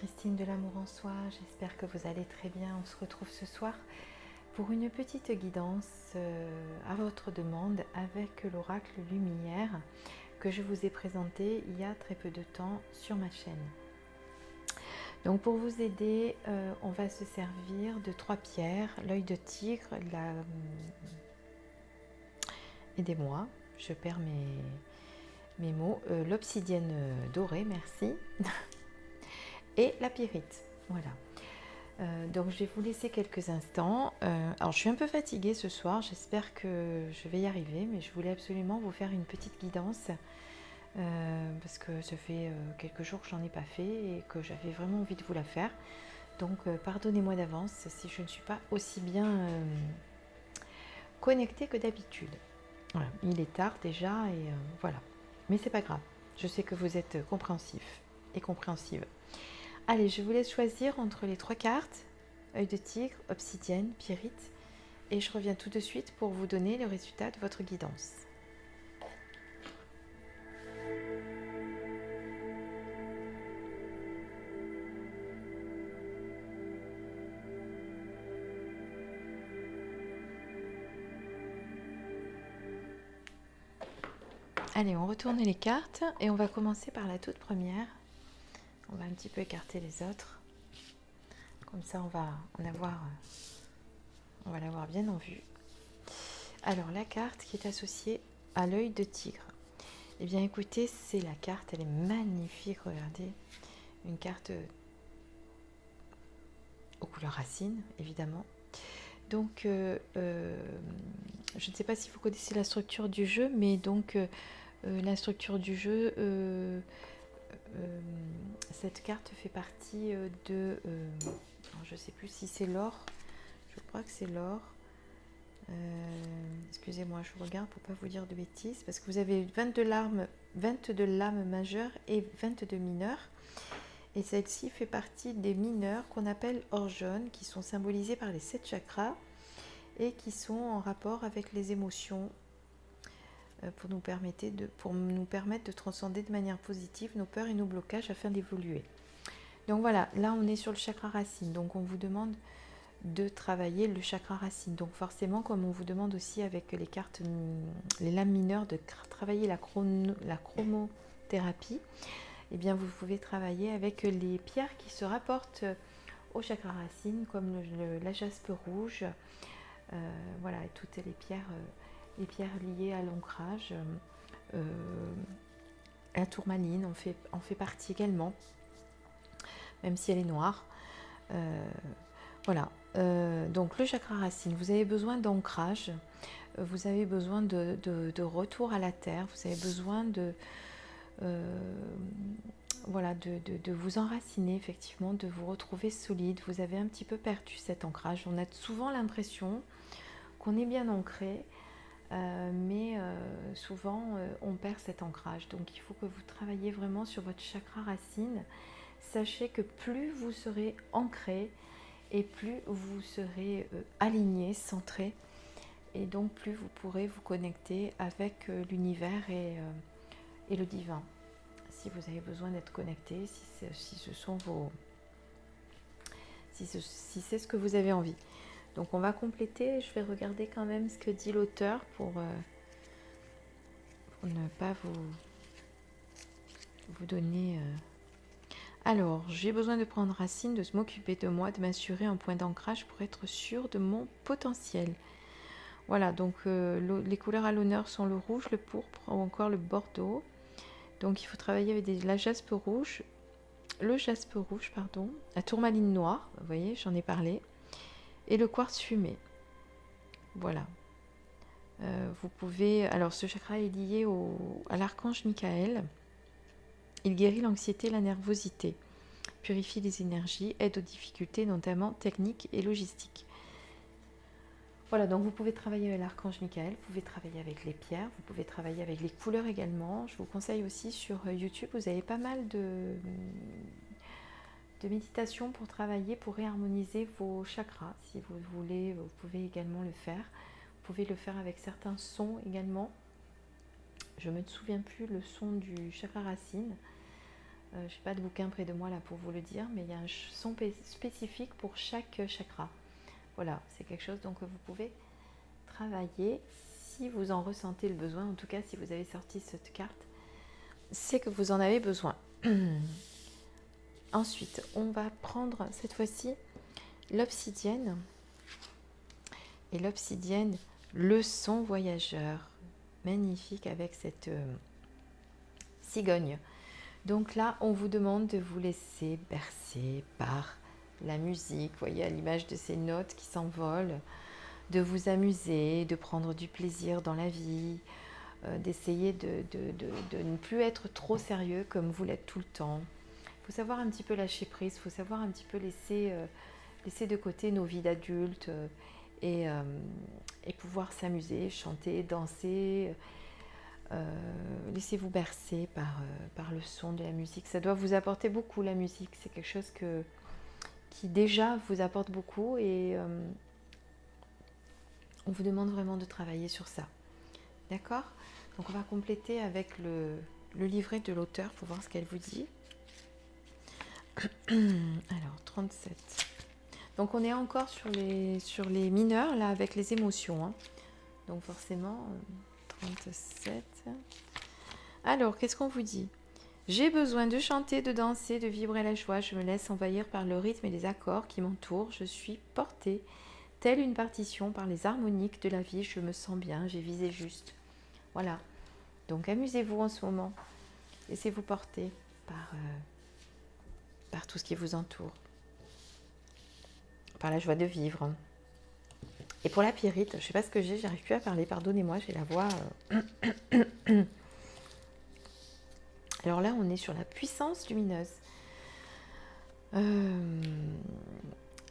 Christine de l'amour en soi, j'espère que vous allez très bien. On se retrouve ce soir pour une petite guidance à votre demande avec l'oracle Lumière que je vous ai présenté il y a très peu de temps sur ma chaîne. Donc pour vous aider, on va se servir de 3 pierres, l'œil de tigre, aidez-moi, je perds mes mots, l'obsidienne dorée, merci, et la pyrite, voilà. Donc je vais vous laisser quelques instants. Alors je suis un peu fatiguée ce soir, j'espère que je vais y arriver, mais je voulais absolument vous faire une petite guidance parce que ça fait quelques jours que j'en ai pas fait et que j'avais vraiment envie de vous la faire. Donc pardonnez-moi d'avance si je ne suis pas aussi bien connectée que d'habitude. Voilà, il est tard déjà et voilà. Mais c'est pas grave, je sais que vous êtes compréhensif et compréhensive. Allez, je vous laisse choisir entre les 3 cartes, œil de tigre, obsidienne, pyrite, et je reviens tout de suite pour vous donner le résultat de votre guidance. Allez, on retourne les cartes et on va commencer par la toute première. On va un petit peu écarter les autres. Comme ça, on va l'avoir bien en vue. Alors, la carte qui est associée à l'œil de tigre. Eh bien, écoutez, c'est la carte, elle est magnifique, regardez. Une carte aux couleurs racines, évidemment. Donc, je ne sais pas si vous connaissez la structure du jeu, mais donc la structure du jeu, cette carte fait partie de... je ne sais plus si c'est l'or, je crois que c'est l'or. Excusez-moi, je regarde pour ne pas vous dire de bêtises, parce que vous avez 22 lames majeures et 22 mineures. Et celle-ci fait partie des mineurs qu'on appelle or jaune, qui sont symbolisés par les 7 chakras et qui sont en rapport avec les émotions pour nous permettre de transcender de manière positive nos peurs et nos blocages afin d'évoluer. Donc voilà, là on est sur le chakra racine, donc on vous demande de travailler le chakra racine. Donc forcément, comme on vous demande aussi avec les cartes, les lames mineures, de travailler la chromothérapie, eh bien vous pouvez travailler avec les pierres qui se rapportent au chakra racine, comme la jaspe rouge, voilà, et toutes les pierres liées à l'ancrage. La tourmaline en fait partie également, même si elle est noire. Voilà, donc le chakra racine, vous avez besoin d'ancrage, vous avez besoin de retour à la terre, vous avez besoin voilà, de vous enraciner, effectivement, de vous retrouver solide. Vous avez un petit peu perdu cet ancrage. On a souvent l'impression qu'on est bien ancré, mais souvent on perd cet ancrage. Donc il faut que vous travailliez vraiment sur votre chakra racine. Sachez que plus vous serez ancré et plus vous serez aligné, centré, et donc plus vous pourrez vous connecter avec l'univers et le divin. Si vous avez besoin d'être connecté, si ce sont vos... si c'est ce que vous avez envie. Donc on va compléter, je vais regarder quand même ce que dit l'auteur pour ne pas vous donner... Alors, j'ai besoin de prendre racine, de m'occuper de moi, de m'assurer un point d'ancrage pour être sûr de mon potentiel. Voilà, donc les couleurs à l'honneur sont le rouge, le pourpre ou encore le bordeaux. Donc il faut travailler avec le jaspe rouge, la tourmaline noire, vous voyez, j'en ai parlé, et le quartz fumé. Voilà. Vous pouvez... Alors ce chakra est lié à l'archange Michael. Il guérit l'anxiété et la nervosité, purifie les énergies, aide aux difficultés, notamment techniques et logistiques. Voilà, donc vous pouvez travailler avec l'archange Michael, vous pouvez travailler avec les pierres, vous pouvez travailler avec les couleurs également. Je vous conseille aussi sur YouTube, vous avez pas mal de méditations pour travailler, pour réharmoniser vos chakras. Si vous voulez, vous pouvez également le faire. Vous pouvez le faire avec certains sons également. Je ne me souviens plus le son du chakra racine. Je n'ai pas de bouquin près de moi là pour vous le dire, mais il y a un son spécifique pour chaque chakra. Voilà, c'est quelque chose donc que vous pouvez travailler si vous en ressentez le besoin. En tout cas, si vous avez sorti cette carte, c'est que vous en avez besoin. Ensuite, on va prendre cette fois-ci l'obsidienne. Et l'obsidienne, le son voyageur. Magnifique avec cette cigogne. Donc là, on vous demande de vous laisser bercer par la musique. Vous voyez à l'image de ces notes qui s'envolent, de vous amuser, de prendre du plaisir dans la vie, d'essayer de ne plus être trop sérieux comme vous l'êtes tout le temps. Il faut savoir un petit peu lâcher prise, il faut savoir un petit peu laisser de côté nos vies d'adultes et pouvoir s'amuser, chanter, danser. Laissez-vous bercer par le son de la musique. Ça doit vous apporter beaucoup, la musique. C'est quelque chose qui déjà vous apporte beaucoup et on vous demande vraiment de travailler sur ça. D'accord? Donc on va compléter avec le livret de l'auteur pour voir ce qu'elle vous dit. Alors, 37. Donc on est encore sur les mineurs, là, avec les émotions. Hein. Donc forcément, 37. Alors, qu'est-ce qu'on vous dit? J'ai besoin de chanter, de danser, de vibrer la joie. Je me laisse envahir par le rythme et les accords qui m'entourent. Je suis portée, telle une partition, par les harmoniques de la vie. Je me sens bien, j'ai visé juste. Voilà. Donc amusez-vous en ce moment. Laissez-vous porter par tout ce qui vous entoure. Par la joie de vivre. Et pour la pyrite, je ne sais pas ce que j'ai, j'arrive plus à parler, pardonnez-moi, j'ai la voix... Alors là, on est sur la puissance lumineuse.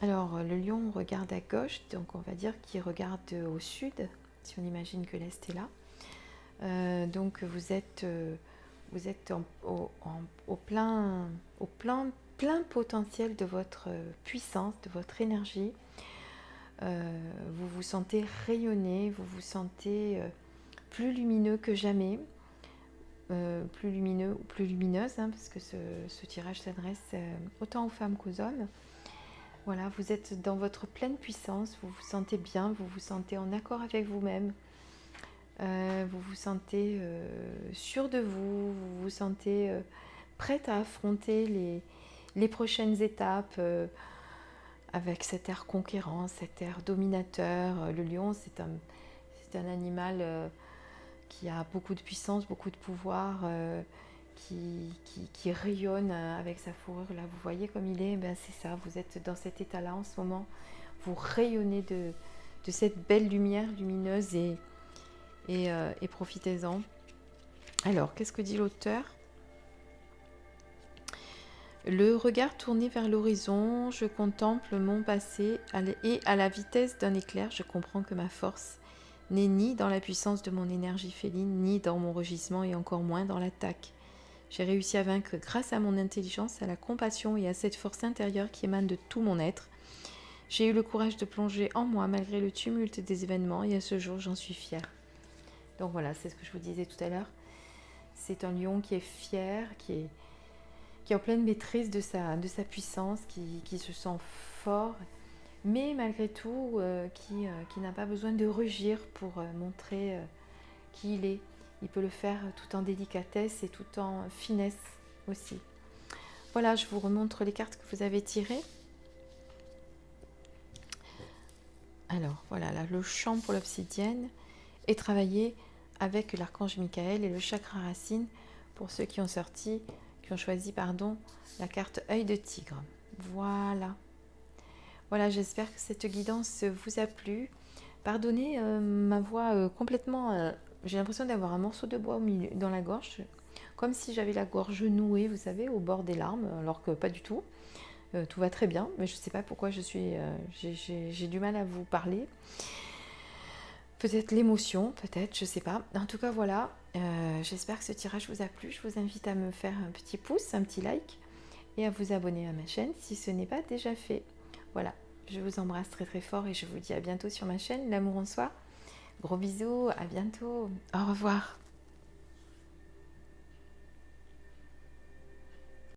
Alors, le lion regarde à gauche, donc on va dire qu'il regarde au sud, si on imagine que l'Est est là. Donc, vous êtes au plein potentiel de votre puissance, de votre énergie. Vous vous sentez rayonner, vous vous sentez plus lumineux que jamais. Plus lumineux ou plus lumineuse, hein, parce que ce tirage s'adresse autant aux femmes qu'aux hommes. Voilà, vous êtes dans votre pleine puissance, vous vous sentez bien, vous vous sentez en accord avec vous-même, vous vous sentez sûr de vous, vous vous sentez prête à affronter les prochaines étapes avec cet air conquérant, cet air dominateur. Le lion, c'est un animal... qui a beaucoup de puissance, beaucoup de pouvoir, qui rayonne avec sa fourrure. Là, vous voyez comme il est, ben, c'est ça, vous êtes dans cet état-là en ce moment. Vous rayonnez de cette belle lumière lumineuse et profitez-en. Alors, qu'est-ce que dit l'auteur? Le regard tourné vers l'horizon, je contemple mon passé et à la vitesse d'un éclair, je comprends que ma force n'est ni dans la puissance de mon énergie féline, ni dans mon rugissement et encore moins dans l'attaque. J'ai réussi à vaincre grâce à mon intelligence, à la compassion et à cette force intérieure qui émane de tout mon être. J'ai eu le courage de plonger en moi malgré le tumulte des événements et à ce jour j'en suis fière. Donc voilà, c'est ce que je vous disais tout à l'heure. C'est un lion qui est fier, qui est en pleine maîtrise de sa puissance, qui se sent fort, mais malgré tout, qui n'a pas besoin de rugir pour montrer qui il est. Il peut le faire tout en délicatesse et tout en finesse aussi. Voilà, je vous remontre les cartes que vous avez tirées. Alors, voilà, là, le champ pour l'obsidienne est travaillé avec l'archange Michael et le chakra racine pour ceux qui ont choisi, la carte œil de tigre. Voilà. Voilà, j'espère que cette guidance vous a plu. Pardonnez ma voix complètement... j'ai l'impression d'avoir un morceau de bois dans la gorge, comme si j'avais la gorge nouée, vous savez, au bord des larmes, alors que pas du tout. Tout va très bien, mais je ne sais pas pourquoi j'ai du mal à vous parler. Peut-être l'émotion, peut-être, je ne sais pas. En tout cas, voilà, j'espère que ce tirage vous a plu. Je vous invite à me faire un petit pouce, un petit like et à vous abonner à ma chaîne si ce n'est pas déjà fait. Voilà, je vous embrasse très très fort et je vous dis à bientôt sur ma chaîne, l'amour en soi. Gros bisous, à bientôt, au revoir.